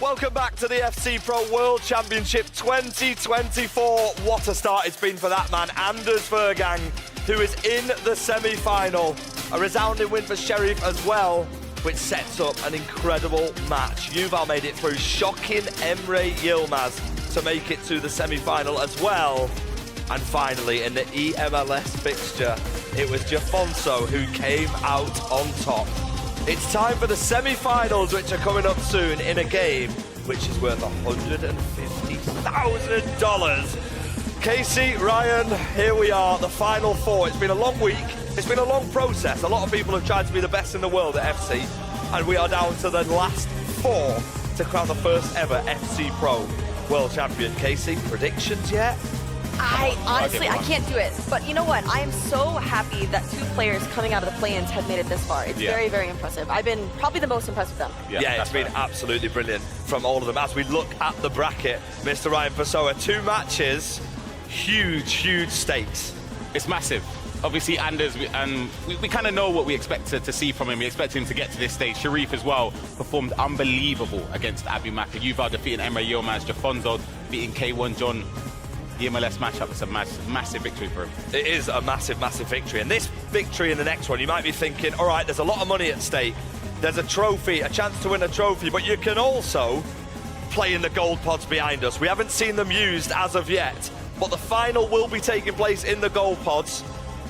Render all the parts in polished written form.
Welcome back to the FC Pro World Championship 2024. What a start it's been for that man, Anders Vergang, who is in the semi-final. A resounding win for Sheriff as well, which sets up an incredible match. Yuval made it through, shocking Emre Yilmaz to make it to the semi-final as well. And finally, in the EMLS fixture, it was Jafonso who came out on top. It's time for the semi-finals, which are coming up soon in a game which is worth $150,000. Casey, Ryan, here we are, the final four. It's been a long week. It's been a long process. A lot of people have tried to be the best in the world at FC, and we are down to the last four to crown the first ever FC Pro World Champion. Casey, predictions yet? I can't do it. But you know what? I am so happy that two players coming out of the play-ins have made it this far. It's very, very impressive. I've been probably the most impressed with them. Yeah, it's been absolutely brilliant from all of them. As we look at the bracket, Mr. Ryan Pessoa, 2 matches, huge stakes. It's massive. Obviously, Anders, we kind of know what we expect to see from him. We expect him to get to this stage. Sharif as well performed unbelievable against Abu Maka. Yuval defeating Emre Yilmaz, Jafonso beating K1 John. The MLS matchup is a massive victory for him. It is a massive victory. And this victory in the next one, you might be thinking, all right, there's a lot of money at stake. There's a trophy, a chance to win a trophy, but you can also play in the gold pods behind us. We haven't seen them used as of yet, but the final will be taking place in the gold pods.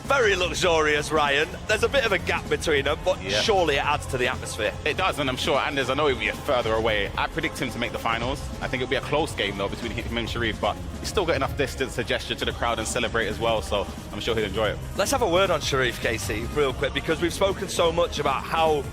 Very luxurious, Ryan. There's a bit of a gap between them, but surely it adds to the atmosphere. It does, and I'm sure Anders, I know he'll be further away. I predict him to make the finals. I think it'll be a close game, though, between him and Sharif, but he's still got enough distance to gesture to the crowd and celebrate as well, so I'm sure he'll enjoy it. Let's have a word on Sharif, Casey, real quick, because we've spoken so much about how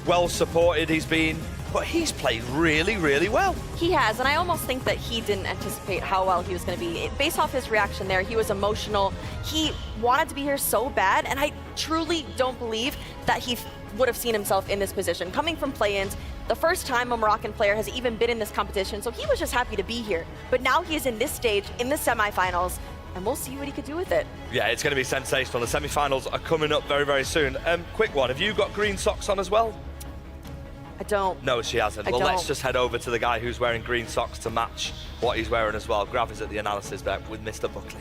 well supported he's been, but he's played really well. He has, and I almost think that he didn't anticipate how well he was going to be. Based off his reaction there, he was emotional. He wanted to be here so bad, and I truly don't believe that he would have seen himself in this position. Coming from play-ins, the first time a Moroccan player has even been in this competition, so he was just happy to be here. But now he is in this stage, in the semifinals, and we'll see what he could do with it. Yeah, it's going to be sensational. The semifinals are coming up very soon. Quick one, have you got green socks on as well? I don't. No, she hasn't. Well, let's just head over to the guy who's wearing green socks to match what he's wearing as well. Grav is at the analysis bit with Mr. Buckley.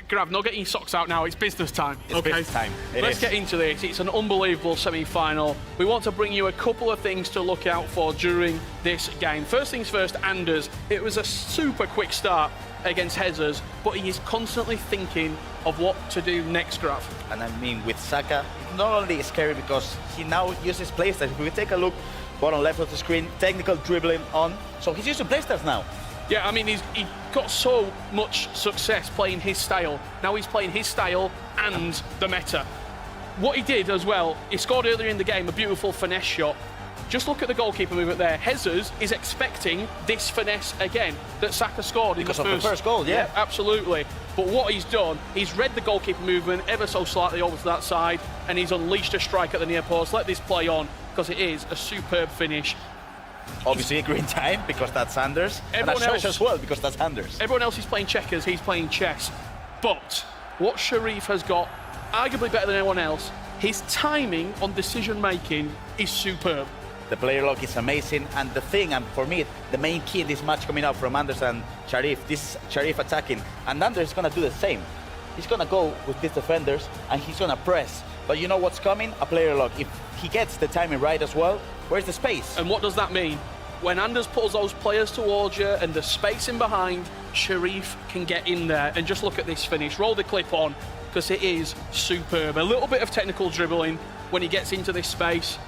Grav, not getting your socks out now. It's business time. It's business time. Let's get into this. It's an unbelievable semi-final. We want to bring you a couple of things to look out for during this game. First things first, Anders. It was a super quick start against Jesus, but he is constantly thinking of what to do next, Grav. And I mean, with Saka, not only is scary because he now uses playstyles. If we take a look, bottom left of the screen, technical dribbling on. So he's using playstyles now. Yeah, I mean, he got so much success playing his style. Now he's playing his style and the meta. What he did as well, he scored earlier in the game a beautiful finesse shot. Just look at the goalkeeper movement there. Jesus is expecting this finesse again that Saka scored because of the first goal, yeah. Absolutely. But what he's done, he's read the goalkeeper movement ever so slightly over to that side, and he's unleashed a strike at the near post. Let this play on, because it is a superb finish. Obviously a green time, because that's Anders. Everyone and else as well, because that's Anders. Everyone else is playing checkers, he's playing chess. But what Sharif has got, arguably better than anyone else, his timing on decision-making is superb. The player lock is amazing, and the thing, and for me, the main key in this match coming out from Anders and Sharif, this is Sharif attacking, and Anders is going to do the same. He's going to go with these defenders, and he's going to press. But you know what's coming? A player lock. If he gets the timing right as well, where's the space? And what does that mean? When Anders pulls those players towards you and the space in behind, Sharif can get in there. And just look at this finish. Roll the clip on, because it is superb. A little bit of technical dribbling when he gets into this space,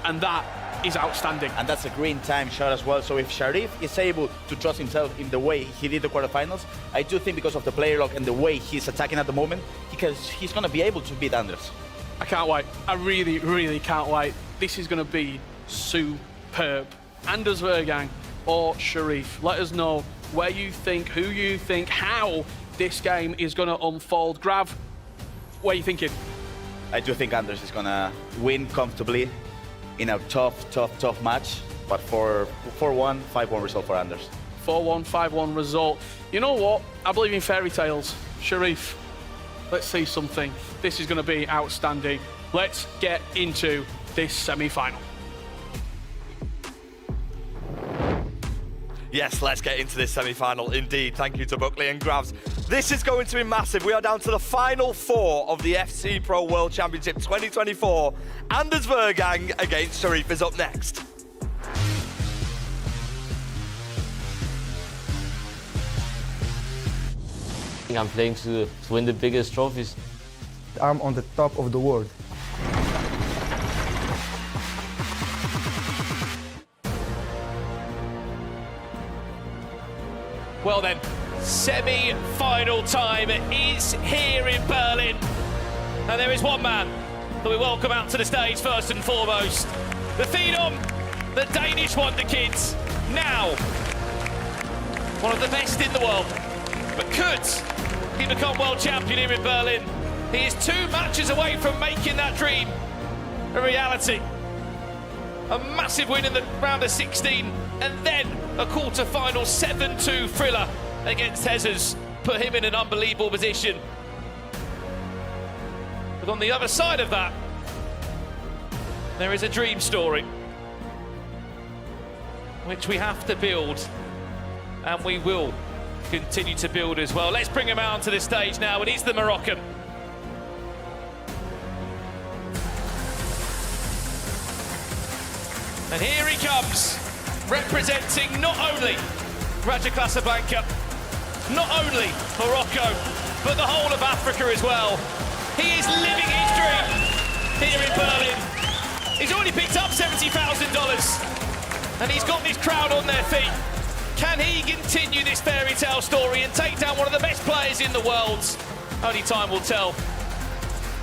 and that is outstanding. And that's a green time shot as well. So if Sharif is able to trust himself in the way he did the quarterfinals, I do think because of the player lock and the way he's attacking at the moment, he's going to be able to beat Anders. I can't wait. I really can't wait. This is going to be superb. Anders Vergang or Sharif, let us know where you think, who you think, how this game is going to unfold. Grav, what are you thinking? I do think Anders is going to win comfortably in a tough match, but 4-1, 5-1 result for Anders. 4-1, 5-1 result. You know what? I believe in fairy tales. Sharif, let's see something. This is going to be outstanding. Let's get into this semi-final. Yes, let's get into this semi-final indeed. Thank you to Buckley and Gravs. This is going to be massive. We are down to the final 4 of the FC Pro World Championship 2024. Anders Vergang against Sharif is up next. I'm playing to win the biggest trophies. I'm on the top of the world. Well then, semi-final time is here in Berlin. And there is one man that we welcome out to the stage first and foremost. The Phenom, the Danish wonderkid, now one of the best in the world. But could he become world champion here in Berlin? He is 2 matches away from making that dream a reality. A massive win in the round of 16, and then a quarter-final 7-2 thriller against Hezes put him in an unbelievable position. But on the other side of that, there is a dream story which we have to build, and we will continue to build as well. Let's bring him out onto the stage now, and he's the Moroccan. And here he comes, representing not only Raja Casablanca, not only Morocco, but the whole of Africa as well. He is living his dream here in Berlin. He's already picked up $70,000, and he's got this crowd on their feet. Can he continue this fairy tale story and take down one of the best players in the world? Only time will tell.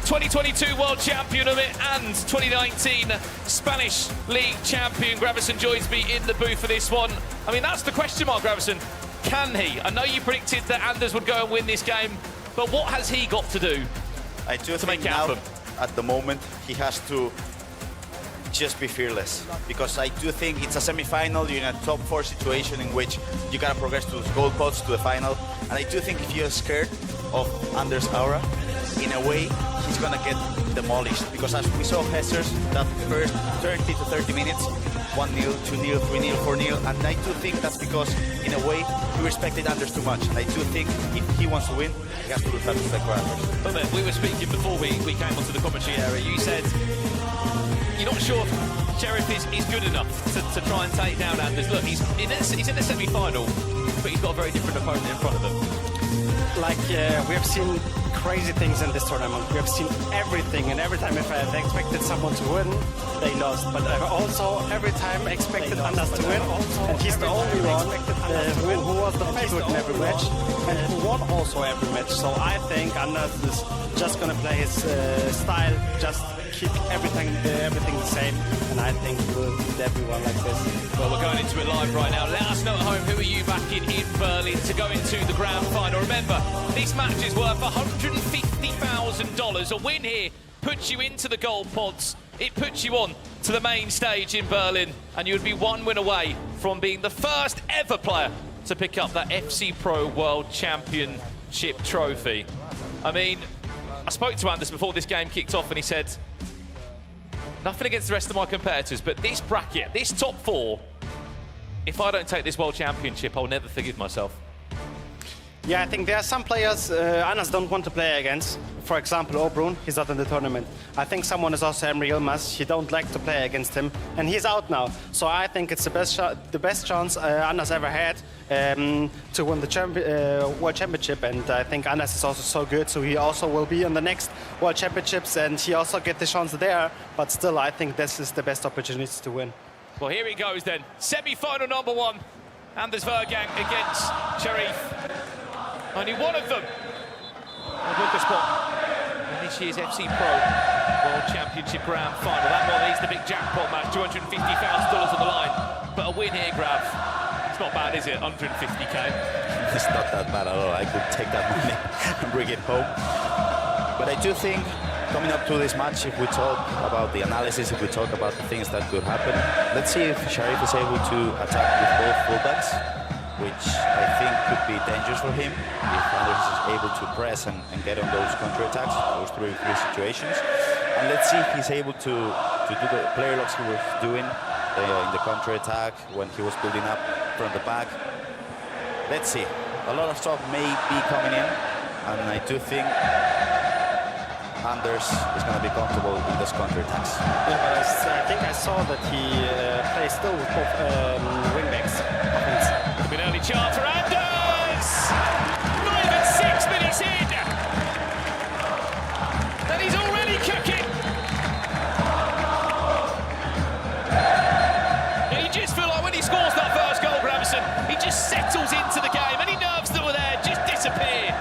2022 world champion of it and 2019 Spanish league champion. Gravison joins me in the booth for this one. I mean, that's the question mark, Gravison. Can he? I know you predicted that Anders would go and win this game, but what has he got to do I do to think make it now, happen? at the moment, he has to just be fearless, because I do think it's a semi-final. You're in a top 4 situation in which you gotta progress to those goal posts to the final, and I do think if you're scared of Anders' aura, in a way he's gonna get demolished, because as we saw Hezes that first 30 to 30 minutes, 1-0, 2-0, 3-0, 4-0, and I do think that's because in a way he respected Anders too much. And I do think if he wants to win, he has to do that respect for Anders. But then, we were speaking before we came onto the commentary area. You said you're not sure if Sheriff is good enough to try and take down Anders. Look, he's in the semi-final, but he's got a very different opponent in front of him. Like, we have seen crazy things in this tournament. We have seen everything, and every time if I expected someone to win, they lost. But I also every time expected Anders to win, and he's the only one who was the favorite in every match, and who won also every match. So I think Anders is just gonna play his style, just keep everything the same, and I think he will beat everyone like this. Well, we're going into it live right now. Let us know at home, who are you backing in Berlin to go into the grand final? Remember, this match is worth $150,000. A win here puts you into the gold pods. It puts you on to the main stage in Berlin, and you would be 1 win away from being the first ever player to pick up that FC Pro World Championship trophy. I mean, I spoke to Anders before this game kicked off, and he said, nothing against the rest of my competitors, but this bracket, this top 4, if I don't take this World Championship, I'll never forgive myself. Yeah, I think there are some players Anders don't want to play against. For example, Obrun, he's not in the tournament. I think someone is also Emre Yilmaz. He don't like to play against him, and he's out now. So I think it's the best chance Anders ever had to win the World Championship. And I think Anders is also so good, so he also will be in the next World Championships, and he also get the chance there. But still, I think this is the best opportunity to win. Well, here he goes then. Semi-final number 1. Anders Vergang against Sharif. Only one of them will book a spot in this year's FC Pro World Championship Grand Final. That one is the big jackpot match, $250,000 on the line. But a win here, Grav, it's not bad, is it? 150k. It's not that bad at all. I could take that money and bring it home. But I do think, coming up to this match, if we talk about the analysis, if we talk about the things that could happen, let's see if Sharif is able to attack with both fullbacks, which I think could be dangerous for him if Anders is able to press and get on those counter-attacks, those 3-3 situations. And let's see if he's able to do the player locks he was doing in the counter-attack when he was building up. from the back. Let's see. A lot of stuff may be coming in, and I do think Anders is going to be comfortable in those counter-attacks. Yeah, but I think I saw that he plays still with both wingbacks. An early chance for Anders! Not even 6 minutes in! And he's already cooking! And you just feel like when he scores that first goal, Gravison, he just settles into the game. Any nerves that were there just disappear.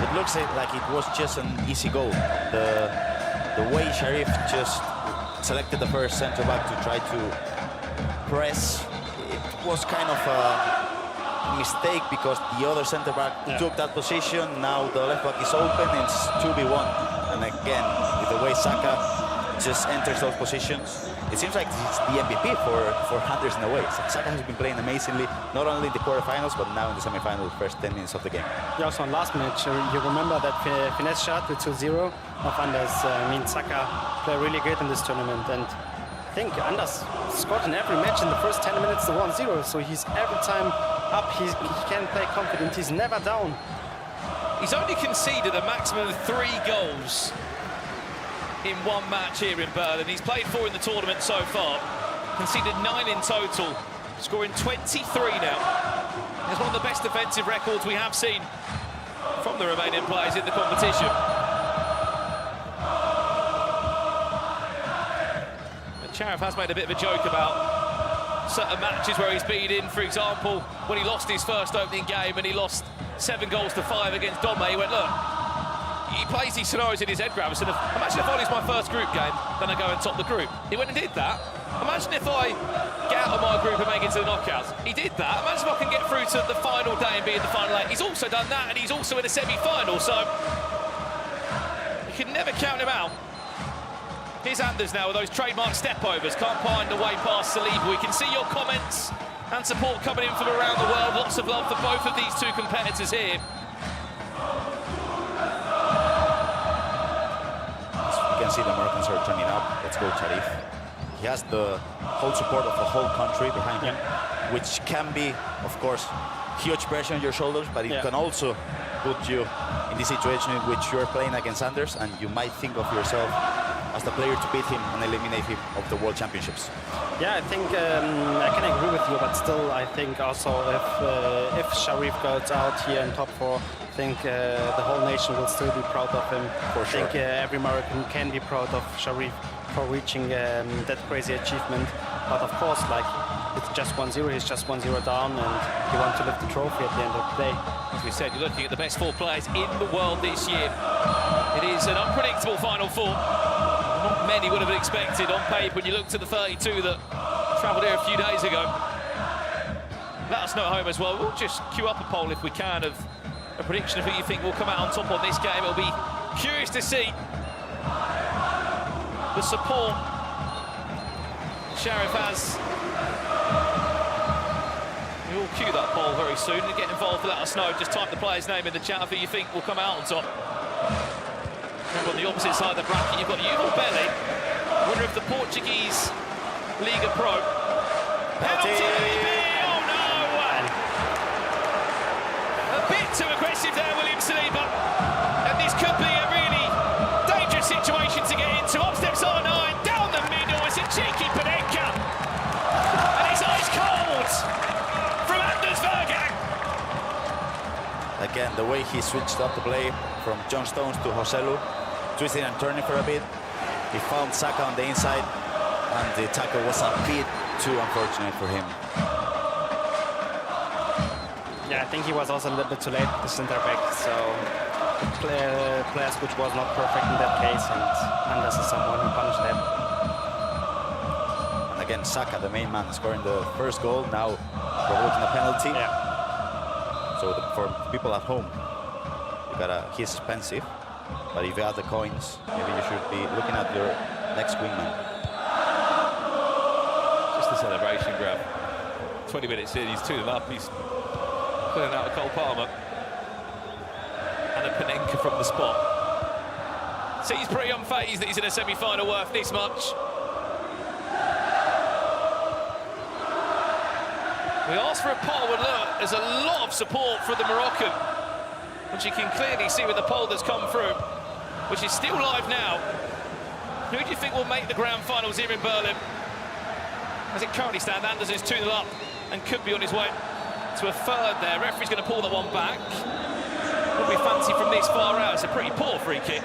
It looks like it was just an easy goal. The way Sharif just selected the first centre-back to try to press, it was kind of a mistake because the other centre-back took that position. Now the left-back is open, it's 2v1. And again, with the way Saka just enters those positions, it seems like it's the MVP for Anders in a way. Saka has been playing amazingly, not only in the quarterfinals, but now in the semi-final, the first 10 minutes of the game. Yeah, also on last match, you remember that finesse shot, the 2-0 of Anders. I mean, Saka played really good in this tournament, and I think Anders scored in every match in the first 10 minutes the 1-0, so he's every time up, he can play confident, he's never down. He's only conceded a maximum of 3 goals in one match here in Berlin. He's played 4 in the tournament so far, conceded 9 in total, scoring 23 now. It's one of the best defensive records we have seen from the Romanian players in the competition. And Sharif has made a bit of a joke about certain matches where he's been in. For example, when he lost his first opening game and he lost 7 goals to 5 against Dima, he went, look, he plays these scenarios in his head, Gravison. Imagine if I lose my first group game, then I go and top the group. He went and did that. Imagine if I get out of my group and make it to the knockouts. He did that. Imagine if I can get through to the final day and be in the final 8. He's also done that, and he's also in a semi-final, so you can never count him out. Here's Anders now with those trademark step-overs. Can't find a way past Saliba. We can see your comments and support coming in from around the world. Lots of love for both of these two competitors here. You can see the Moroccans are turning up. Let's go, Sharif. He has the whole support of the whole country behind him, which can be, of course, huge pressure on your shoulders, but it can also put you in the situation in which you're playing against Anders, and you might think of yourself as the player to beat him and eliminate him of the World Championships. Yeah, I think I can agree with you, but still, I think also if Sharif goes out here in top 4, I think the whole nation will still be proud of him. For sure. I think every Moroccan can be proud of Sharif for reaching that crazy achievement. But of course, like, it's just 1-0, he's just 1-0 down, and he wants to lift the trophy at the end of the day. As we said, you're looking at the best 4 players in the world this year. It is an unpredictable Final 4. Not many would have expected on paper when you looked at the 32 that travelled here a few days ago. Let us know at home as well. We'll just queue up a poll if we can of a prediction of who you think will come out on top on this game. It'll be curious to see the support Sharif has. We'll cue that poll very soon and get involved. Let us know. Just type the player's name in the chat of who you think will come out on top. Remember, on the opposite side of the bracket, you've got Yuval Belli, winner of the Portuguese Liga Pro. Penalty! Oh no! A bit too aggressive there, William Saliba. And this could be a really dangerous situation to get into. Up steps R9, down the middle. It's a cheeky Panenka. And it's ice cold from Anders Vergang. Again, the way he switched up the play from John Stones to Joselu, twisting and turning for a bit. He found Saka on the inside, and the tackle was a bit too unfortunate for him. Yeah, I think he was also a little bit too late with the centre back, so player switch was not perfect in that case, and Anders is someone who punished that. And again, Saka, the main man, scoring the first goal, now provoking a penalty. So for people at home, he's expensive, but if you have the coins, maybe you should be looking at your next wingman. Just a celebration grab. 20 minutes in, he's 2-0 up. He's pulling out a Cole Palmer and a Panenka from the spot. So he's pretty unfazed that he's in a semi-final worth this much. We asked for a poll, and look, there's a lot of support for the Moroccan, which you can clearly see with the poll that's come through, which is still live now. Who do you think will make the grand finals here in Berlin? As it currently stands, Anders is 2-0 up and could be on his way to a third there. Referee's going to pull that one back. What do we fancy from this far out? It's a pretty poor free kick.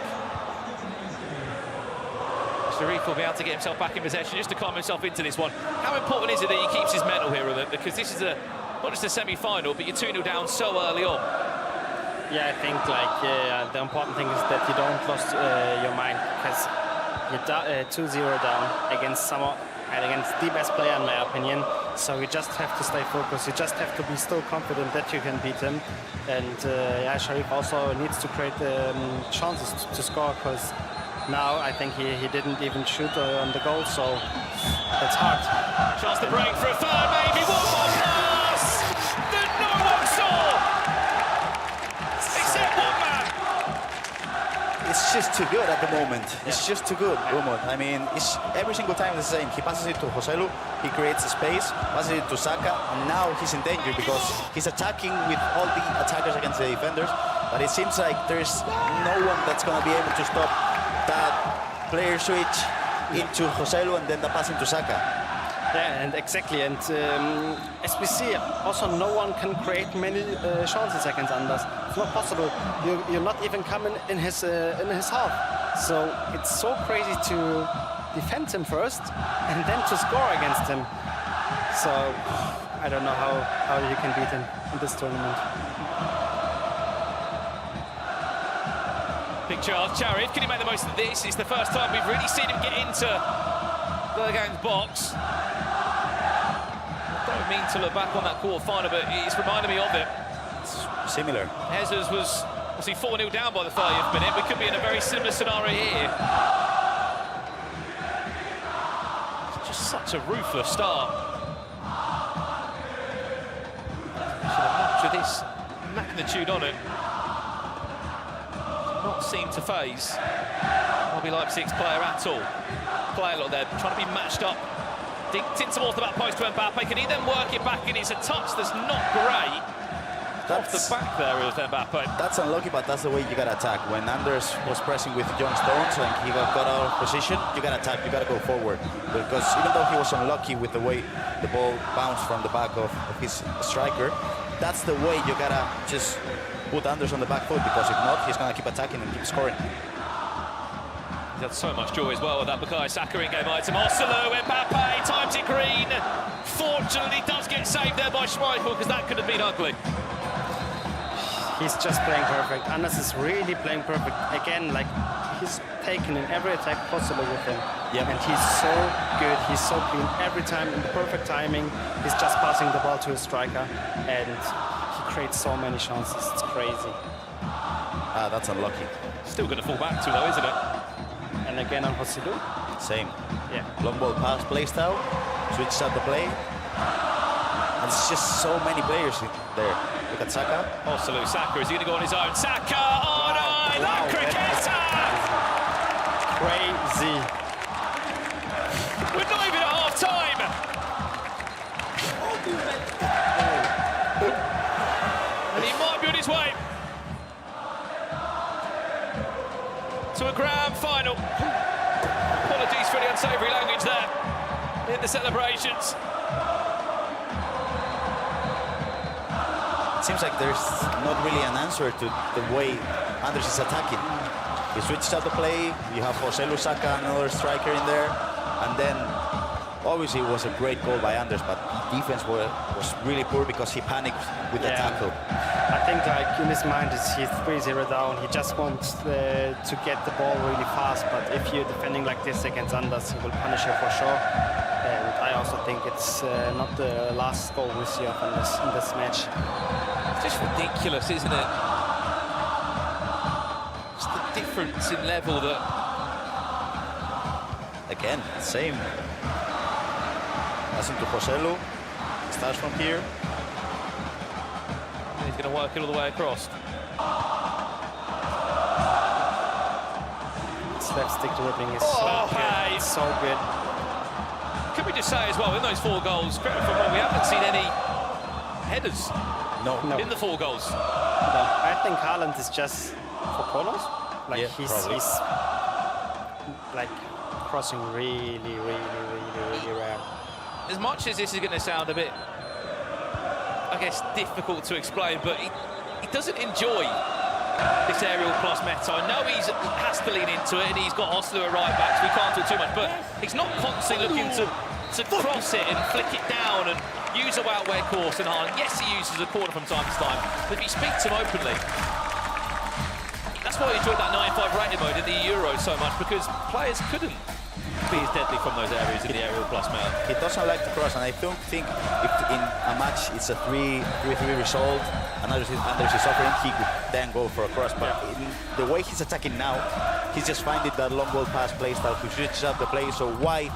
Sharif will be able to get himself back in possession just to calm himself into this one. How important is it that he keeps his mental here with it? Because this is not just a semi-final, but you're 2-0 down so early on. Yeah, I think like the important thing is that you don't lose your mind, because you're 2-0 down against the best player in my opinion. So you just have to stay focused. You just have to be still confident that you can beat him. And yeah, Sharif also needs to create chances to score, because now I think he didn't even shoot on the goal, so it's hard. Chance to break for a third, maybe one more pass that no one saw, except one man. It's just too good at the moment. It's just too good, Rumor. I mean, it's every single time the same. He passes it to Joselu, he creates a space, passes it to Saka, and now he's in danger because he's attacking with all the attackers against the defenders, but it seems like there's no one that's going to be able to stop that player switch into Joselu and then the pass into Saka. Yeah, and exactly, and as we see, also no one can create many chances against Anders. It's not possible. You're not even coming in his half. So it's so crazy to defend him first and then to score against him. So I don't know how you can beat him in this tournament. Big chance, Sharif, can he make the most of this? It's the first time we've really seen him get into Bergang's box. I don't mean to look back on that quarter-final, but it's reminded me of it. It's similar. Jesus was obviously 4-0 down by the 30th minute. We could be in a very similar scenario here. It's just such a ruthless start. Should have match with this magnitude on it. Not seem to phase RB Leipzig's player at all. Play a lot there, trying to be matched up. Dinked in towards the back post to Mbappe. Can he then work it back in? It's a touch that's not great. Off the back there of Mbappe. That's unlucky, but that's the way you gotta attack. When Anders was pressing with John Stones and he got out of position, you gotta attack, you gotta go forward. Because even though he was unlucky with the way the ball bounced from the back of his striker, that's the way you gotta just put Anders on the back foot, because if not, he's gonna keep attacking and keep scoring. He's had so much joy as well with that Bukayo Saka in-game item. Orsulu, Mbappe, times it green. Fortunately, does get saved there by Schmeichel, because that could have been ugly. He's just playing perfect. Anders is really playing perfect. Again, like, he's taken in every attack possible with him. Yep. And he's so good, he's so clean. Every time in the perfect timing, he's just passing the ball to his striker. And he creates so many chances, it's crazy. Ah, that's unlucky. Still going to fall back to though, isn't it? And again on Joselu. Same. Yeah. Long ball pass play style, switches up the play. And it's just so many players there. Look at Saka. Orsulu, Saka, is he going to go on his own? Saka, oh no, la cricketa! Crazy. We're not even at half-time! And he might be on his way to a grand final. Apologies for the unsavoury language there in the celebrations. It seems like there's not really an answer to the way Anders is attacking. He switches up the play, you have Joselu, Saka, another striker in there, and then obviously it was a great goal by Anders, but defense was really poor because he panicked with the tackle. I think like in his mind he's 3-0 down. He just wants to get the ball really fast, but if you're defending like this against Anders, he will punish you for sure. And I also think it's not the last goal we see of Anders in this match. It's just ridiculous, isn't it? Just the difference in level that... Again, same. Passing to Joselu, starts from here. And he's going to work it all the way across. Slapstick dribbling is so good. So good. Can we just say as well, in those 4 goals, correct me if I'm wrong, we haven't seen any headers No. in the 4 goals. No, I think Haaland is just for corners. Like Yeah, he's like crossing really rare. As much as this is going to sound a bit, I guess, difficult to explain, but he doesn't enjoy this aerial plus meta. I know he has to lean into it, and he's got Oslo at right back, so we can't do too much, but he's not constantly looking to cross it and flick it down and use a out where course and Haaland. Yes, he uses a corner from time to time, but if he speaks to him openly, that's why I enjoyed that 95 rated mode in the Euros so much, because players couldn't be as deadly from those areas in the aerial plus mode. He doesn't like to cross, and I don't think if in a match it's a 3-3 result, and Anders is suffering, he could then go for a cross. But in the way he's attacking now, he's just finding that long ball pass play style to switch up the play. So why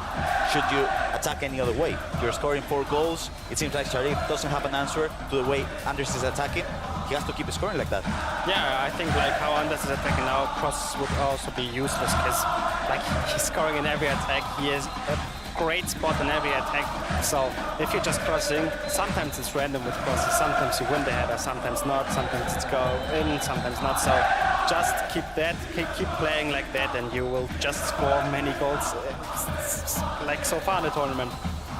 should you attack any other way? You're scoring 4 goals. It seems like Sharif doesn't have an answer to the way Anders is attacking. He has to keep scoring like that. Yeah, I think like how Anders is attacking now, crosses would also be useless because like he's scoring in every attack. He is a great spot in every attack. So if you're just crossing, sometimes it's random with crosses. Sometimes you win the header, sometimes not. Sometimes it's go in, sometimes not. So just keep playing like that, and you will just score many goals. Like so far in the tournament.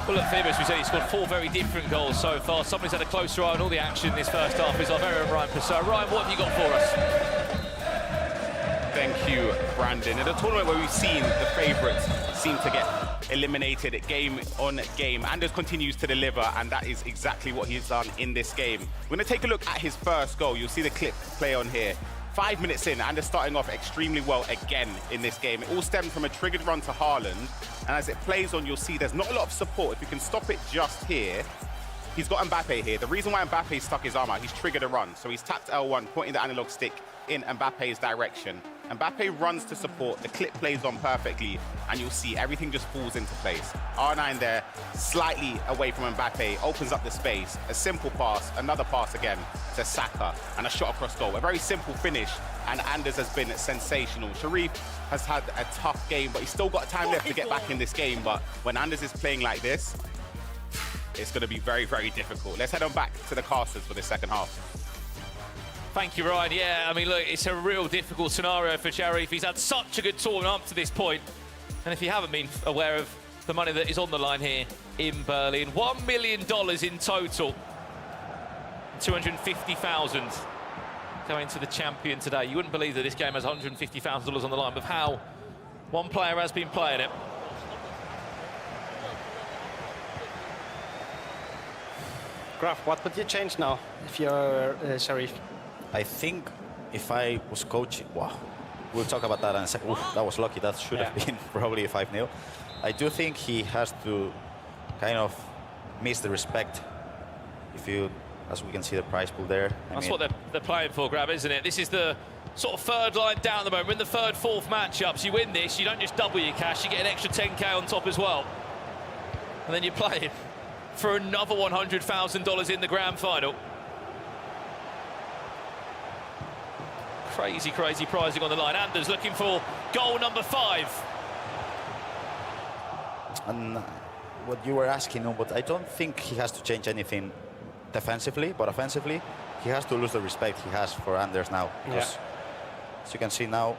Well, look, Fibers, we said he scored 4 very different goals so far. Somebody's had a closer eye on all the action in this first half. Is our very own Ryan Purcell. Ryan, what have you got for us? Thank you, Brandon. In a tournament where we've seen the favourites seem to get eliminated game on game, Anders continues to deliver, and that is exactly what he's done in this game. We're going to take a look at his first goal. You'll see the clip play on here. 5 minutes in, Anders starting off extremely well again in this game. It all stemmed from a triggered run to Haaland, and as it plays on, you'll see there's not a lot of support. If you can stop it just here, he's got Mbappe here. The reason why Mbappe stuck his arm out, he's triggered a run. So he's tapped L1, pointing the analog stick in Mbappe's direction. Mbappe runs to support, the clip plays on perfectly, and you'll see everything just falls into place. R9 there, slightly away from Mbappe, opens up the space, a simple pass, another pass again to Saka, and a shot across goal. A very simple finish, and Anders has been sensational. Sharif has had a tough game, but he's still got time left to get back in this game, but when Anders is playing like this, it's going to be very, very difficult. Let's head on back to the casters for the second half. Thank you, Ryan. Yeah, I mean, look, it's a real difficult scenario for Sharif. He's had such a good tournament up to this point. And if you haven't been aware of the money that is on the line here in Berlin, $1 million in total, 250,000 going to the champion today. You wouldn't believe that this game has $150,000 on the line with how one player has been playing it. Graf, what would you change now if you're Sharif? I think if I was coaching, wow, we'll talk about that in a second. Oof, that was lucky. That should have been probably a 5-0. I do think he has to kind of miss the respect. If you, as we can see the prize pool there. That's what they're playing for, Grab, isn't it? This is the sort of third line down the moment. We're in the third, fourth matchups. You win this, you don't just double your cash, you get an extra 10K on top as well. And then you're playing for another $100,000 in the grand final. Crazy, crazy prizing on the line. Anders looking for goal number 5. And what you were asking, but I don't think he has to change anything defensively, but offensively, he has to lose the respect he has for Anders now. Because, as you can see now,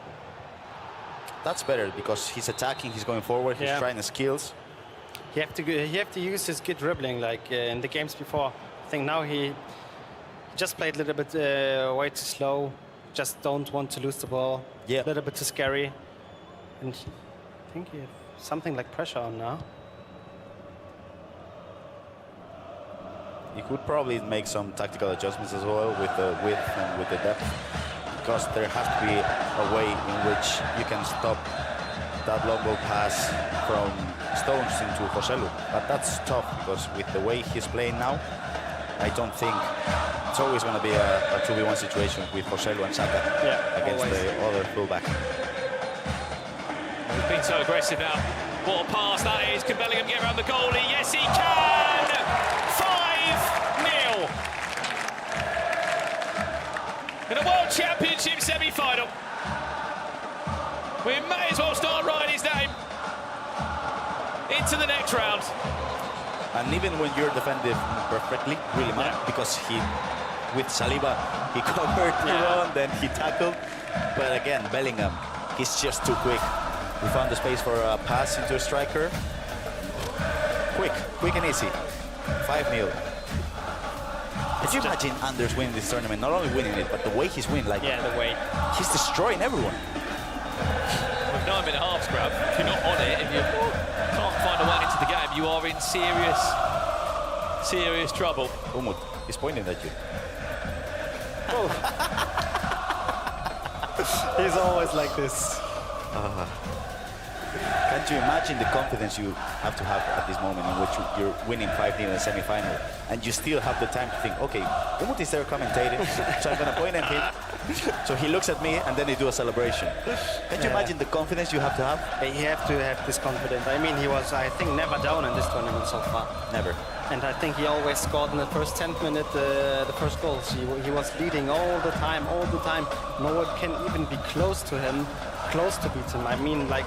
that's better because he's attacking, he's going forward, he's trying the skills. He have to use his good dribbling like in the games before. I think now he just played a little bit way too slow. Just don't want to lose the ball. Yeah. A little bit too scary. And I think he has something like pressure on now. He could probably make some tactical adjustments as well with the width and with the depth, because there has to be a way in which you can stop that long ball pass from Stones into Joselu. But that's tough because with the way he's playing now, I don't think it's always going to be a 2v1 situation with Joselu and Saka against the other fullback. He's been so aggressive now. What a pass that is. Can Bellingham get around the goalie? Yes, he can! 5-0. In a World Championship semi-final. We may as well start writing his name into the next round. And even when you're defending perfectly, really mad, because with Saliba, he covered the run, then he tackled. But again, Bellingham, he's just too quick. We found the space for a pass into a striker. Quick and easy. 5-0. Could you imagine Anders winning this tournament? Not only winning it, but the way he's winning. Like, Yeah, the way. he's destroying everyone. With 9-minute half scrub, if you're not on it, if you can't find a way into the game, you are in serious trouble. Umut, he's pointing at you. He's always like this. Can't you imagine the confidence you have to have at this moment in which you're winning 5-0 in the semi-final, and you still have the time to think, okay, Umut is there commentating, so I'm going to point at him. So he looks at me, and then they do a celebration. Can't you imagine the confidence you have to have? You have to have this confidence. I mean, he was, I think, never down in this tournament so far. Never. And I think he always scored in the first 10th minute the first goals. He was leading all the time. No one can even be close to him, close to beat him. I mean, like,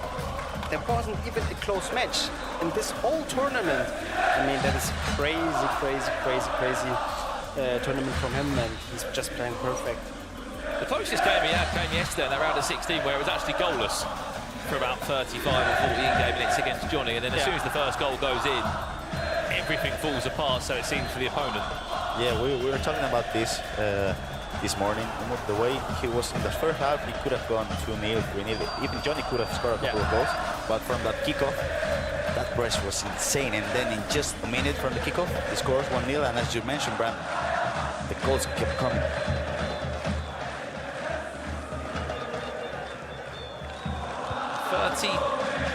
there wasn't even a close match in this whole tournament. I mean, that is crazy tournament from him, and he's just playing perfect. The closest game he had came yesterday in that round of 16, where it was actually goalless for about 35 or 40 in-game minutes against Johnny, and then as soon as the first goal goes in, everything falls apart, so it seems, for the opponent. Yeah, we were talking about this this morning. The way he was in the first half, he could have gone 2-0, 3-0. Even Johnny could have scored a couple of goals, but from that kickoff, that press was insane. And then in just a minute from the kickoff, he scores 1-0. And as you mentioned, Bram, the goals kept coming.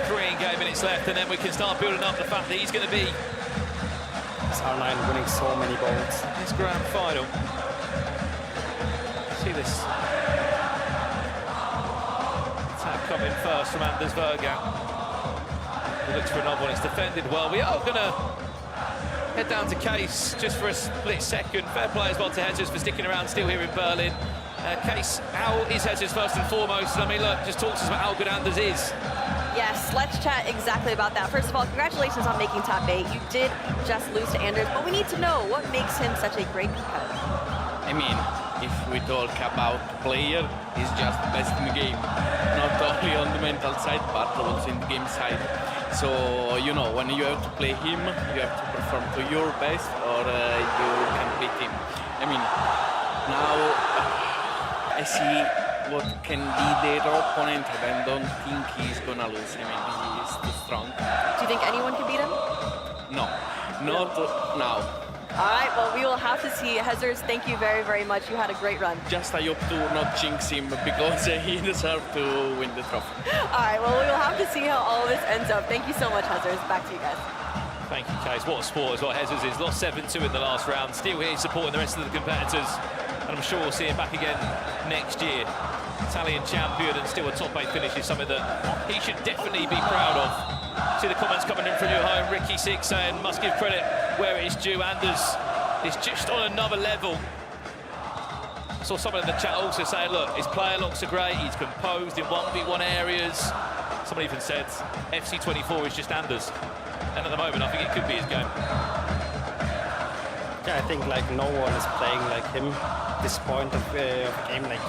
In-game minutes left, and then we can start building up the fact that he's going to be R9 winning so many goals. this grand final. See this attack coming first from Anders Verga. He looks for another one. It's defended well. We are going to head down to Case just for a split second. Fair play as well to Jesus for sticking around still here in Berlin. Case, how is Jesus first and foremost? I mean, look, just talk to us about how good Anders is. Yes, let's chat exactly about that. First of all, congratulations on making top 8. You did just lose to Anders, but we need to know what makes him such a great competitor. I mean, if we talk about player, he's just the best in the game. Not only on the mental side, but also in the game side. So, you know, when you have to play him, you have to perform to your best, or you can beat him. I mean, now I see what can be their opponent, and I don't think he's gonna lose. I mean, he's too strong. Do you think anyone can beat him? No, not now. All right, well, we will have to see. Jesus, thank you very much. You had a great run. Just I hope to not jinx him, because he deserves to win the trophy. All right, well, we will have to see how all of this ends up. Thank you so much, Jesus. Back to you guys. Thank you, Case. What a sport as well. Jesus is lost 7-2 in the last round. Still here supporting the rest of the competitors. And I'm sure we'll see him back again next year. Italian champion, and still a top 8 finish is something that he should definitely be proud of. See the comments coming in from you at home. Ricky Six saying, must give credit where it is due. Anders is just on another level. I saw someone in the chat also saying, look, his player looks are great. He's composed in 1v1 areas. Someone even said, FC24 is just Anders. And at the moment, I think it could be his game. Yeah, I think like no one is playing like him. This point of game, like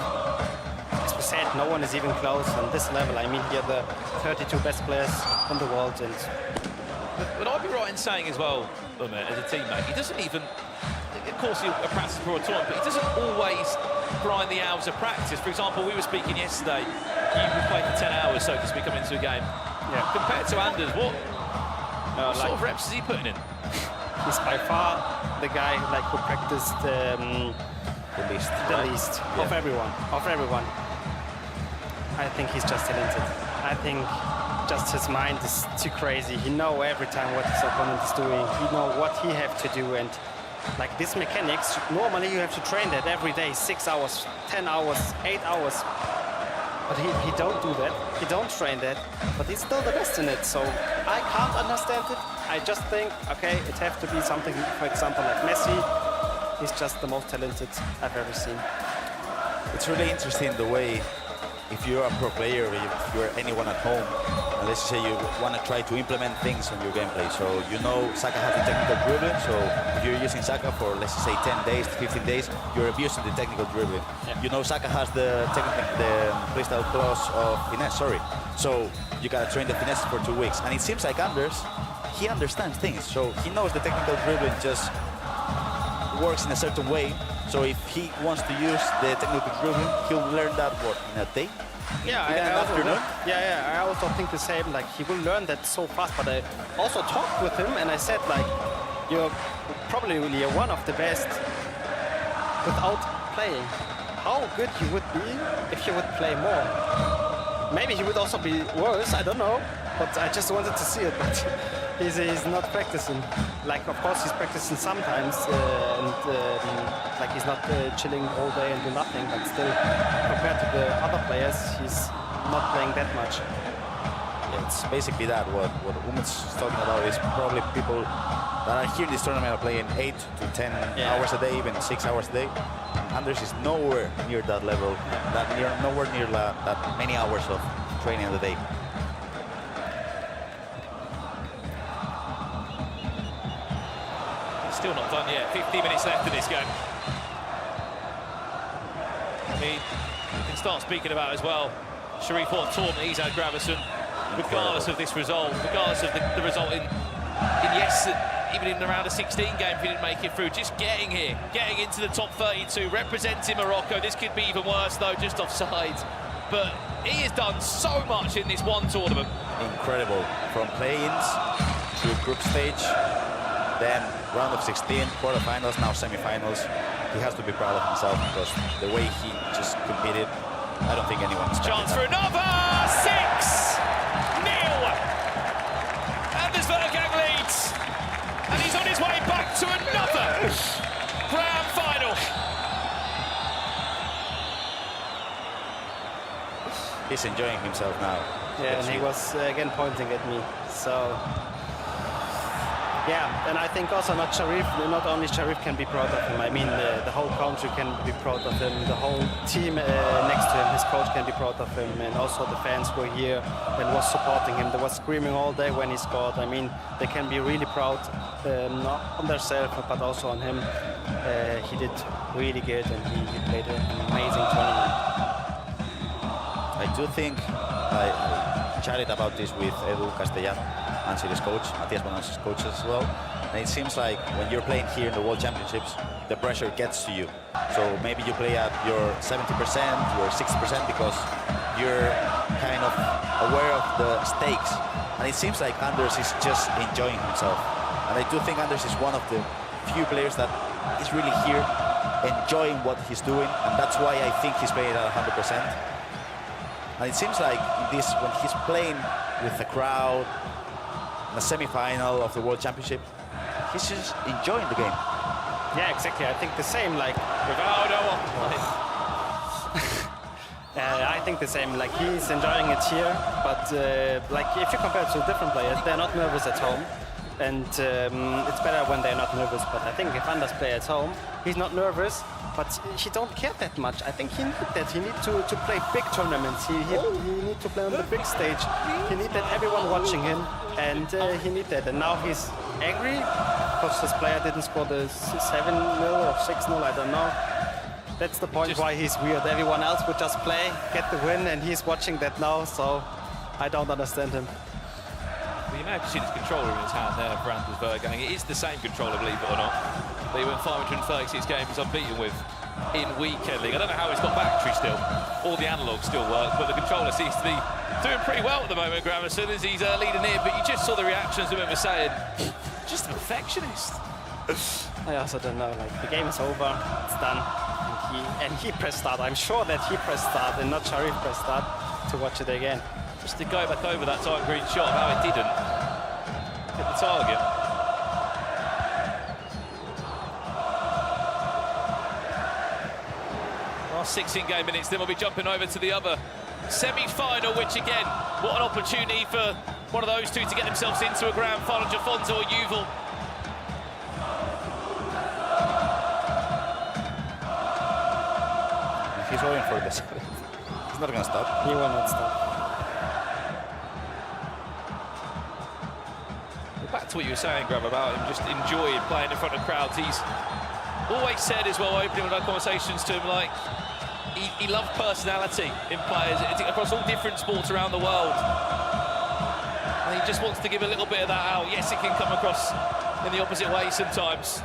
as we said, no one is even close on this level. I mean, here the 32 best players in the world, and but I'd be right in saying as well, as a teammate, he doesn't even. Of course, he'll practice for a tournament, but he doesn't always grind the hours of practice. For example, we were speaking yesterday. You would play for 10 hours, so to speak, coming into a game. Yeah. Compared to Anders, what sort of reps is he putting in? He's by far the guy like who practiced the least Yeah. of everyone. I think he's just talented. I think just his mind is too crazy. He knows every time what his opponent is doing. He knows what he have to do, and like this mechanics, normally you have to train that every day, 6 hours, 10 hours, 8 hours. But he don't do that. He don't train that. But he's still the best in it. So I can't understand it. I just think, okay, it has to be something, for example, like Messi. He's just the most talented I've ever seen. It's really interesting the way, if you're a pro player, if you're anyone at home, and let's say you want to try to implement things on your gameplay. So you know Saka has the technical dribbling, so if you're using Saka for, let's say, 10 days, 15 days, you're abusing the technical dribbling. Yeah. You know Saka has the playstyle clause of finesse, so you gotta train the finesse for 2 weeks. And it seems like Anders, he understands things, so he knows the technical dribbling just works in a certain way. So if he wants to use the technical dribbling, he'll learn that, what, in a day? Yeah, In an afternoon? I also think the same. Like, he will learn that so fast. But I also talked with him and I said, like, you're probably one of the best without playing. How good you would be if you would play more. Maybe he would also be worse, I don't know. But I just wanted to see it. But he's not practicing. Like, of course, he's practicing sometimes, like he's not chilling all day and do nothing. But still, compared to the other players, he's not playing that much. Yeah, it's basically that. What Umut's talking about is probably people that are here in this tournament are playing 8 to 10 hours a day, even 6 hours a day. Anders is nowhere near that level, nowhere near that many hours of training a day. Still not done yet. 15 minutes left in this game. I mean, we can start speaking about as well Sharif, what tournament he's had, Gravison, regardless of this result, regardless of the result in yes, even in the round of 16 game if he didn't make it through, just getting here, getting into the top 32, representing Morocco. This could be even worse though, just offside. But he has done so much in this one tournament. Incredible. From play-ins to group stage, then round of 16, quarterfinals, now semifinals. He has to be proud of himself because the way he just competed, I don't think anyone's chance for another 6-0. Anders Vergang leads, and he's on his way back to another grand final. He's enjoying himself now. Yeah, and he was again pointing at me. So. Yeah, and I think also not only Sharif can be proud of him. I mean, the whole country can be proud of him. The whole team next to him, his coach can be proud of him. And also the fans were here and was supporting him. They were screaming all day when he scored. I mean, they can be really proud, not on themselves, but also on him. He did really good and he played an amazing tournament. I do think I chatted about this with Edu Castellano, Ansi's coach, Matias Bonan's coach as well. And it seems like when you're playing here in the World Championships, the pressure gets to you. So maybe you play at your 70%, your 60% because you're kind of aware of the stakes. And it seems like Anders is just enjoying himself. And I do think Anders is one of the few players that is really here enjoying what he's doing. And that's why I think he's playing at 100%. And it seems like this, when he's playing with the crowd, in the semi-final of the World Championship, he's just enjoying the game. Yeah, exactly. I think the same. Like Rivaldo. I think the same. Like he's enjoying it here, but like if you compare it to different players, they're not nervous at home, and it's better when they're not nervous. But I think if Anders play at home, he's not nervous. But he don't care that much. I think he need that. He need to play big tournaments. He need to play on the big stage. He need that everyone watching him, and he need that. And now he's angry because his player didn't score the 7-0 or 6-0. I don't know. That's the point why he's weird. Everyone else would just play, get the win, and he's watching that now. So I don't understand him. Well, you may have seen his controller in his hand there for Anders Vergang. It is the same controller, believe it or not, that he went 536 games unbeaten with in weekend league. I don't know how he's got battery still. All the analogues still work, but the controller seems to be doing pretty well at the moment, Gravison, as he's leading here. But you just saw the reactions of him saying, just a perfectionist. I also don't know. Like the game is over, it's done, and he pressed start. I'm sure that he pressed start and not Sharif pressed start to watch it again. Just to go back over that time green shot, how it didn't hit the target. Last 16 game minutes, then we'll be jumping over to the other semi-final, which again, what an opportunity for one of those two to get themselves into a grand final, Jafonzo or Yuval. He's going for this. He's not going to stop. He will not stop. to what you were saying, Graham, about him just enjoying playing in front of crowds. He's always said as well, opening with our conversations to him, like, he loved personality in players across all different sports around the world. And he just wants to give a little bit of that out. Yes, it can come across in the opposite way sometimes.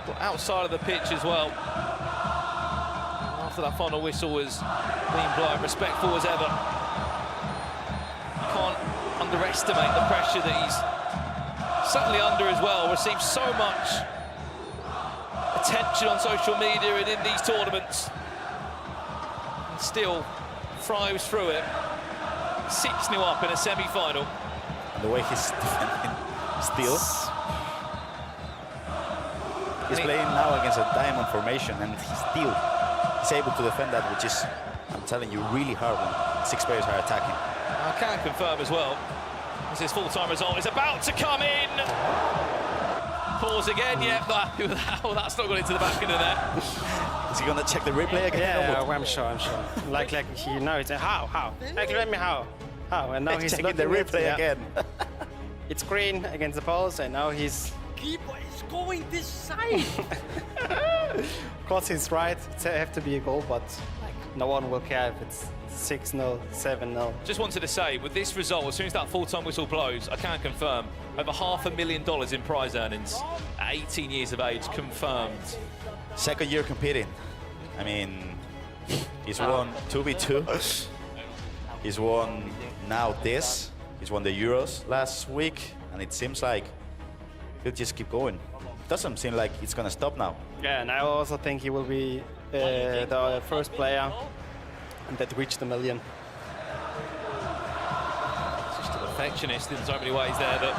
But outside of the pitch as well, after that final whistle was clean blind, respectful as ever. You can't underestimate the pressure that he's certainly under as well. Receives so much attention on social media and in these tournaments. And still thrives through it. 6-0 up in a semi-final. The way he's defending still. He's playing now against a diamond formation, and he's able to defend that, which is, I'm telling you, really hard when 6 players are attacking. I can confirm as well, as his full-time result is about to come in. Pause again, yeah, well, that's not gone into the back of the net. Is he going to check the replay again? Yeah, I'm sure. Like he knows how? Let me how? And now he's checking the replay again. It's green against the poles, and now he's. Keeper is going this side. Of course, he's right. It have to be a goal, but no one will care if it's 6-0, 7-0. Just wanted to say, with this result, as soon as that full-time whistle blows, I can confirm over $500,000 in prize earnings at 18 years of age, confirmed. Second year competing. I mean, he's won 2v2. He's won now this. He's won the Euros last week, and it seems like he'll just keep going. Doesn't seem like it's gonna stop now. Yeah, and I also think he will be the first player that reached the million. Just a perfectionist in so many ways there, but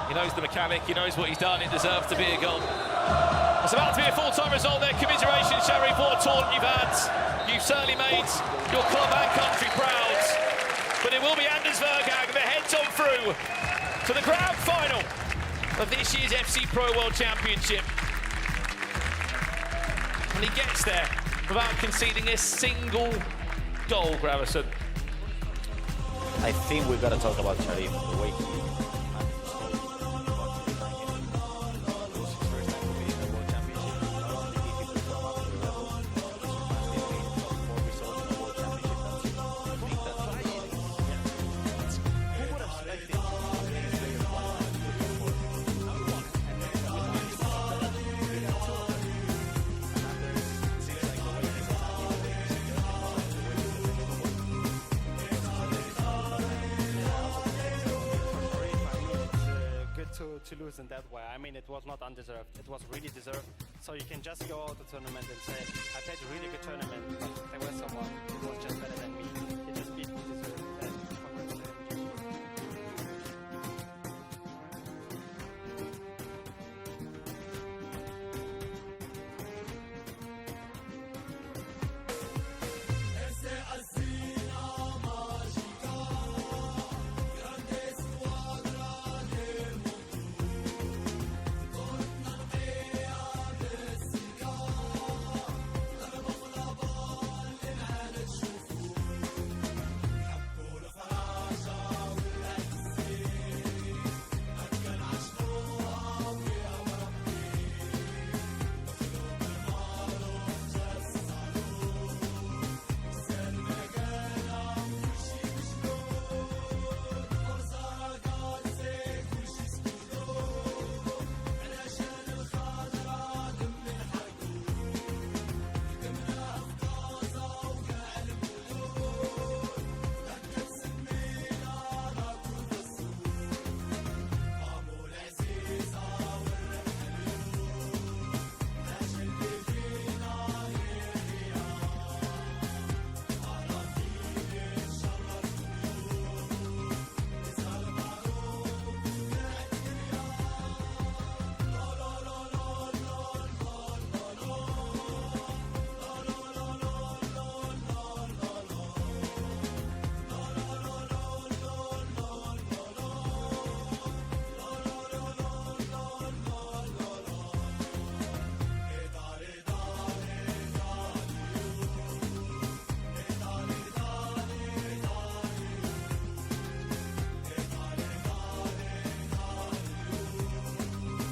he knows the mechanic, he knows what he's done, it deserves to be a goal. It's about to be a full-time result there. Commiserations, Sharif, what a tournament you've had. You've certainly made your club and country proud. But it will be Anders Vergang that heads on through to the grand final of this year's FC Pro World Championship. And he gets there without conceding a single goal, Gravison. I think we've got to talk about Sharif, the way he to lose in that way. I mean, it was not undeserved. It was really deserved. So you can just go out the tournament and say, I played a really good tournament, but there was someone who was just better than me. It just beat me deserved.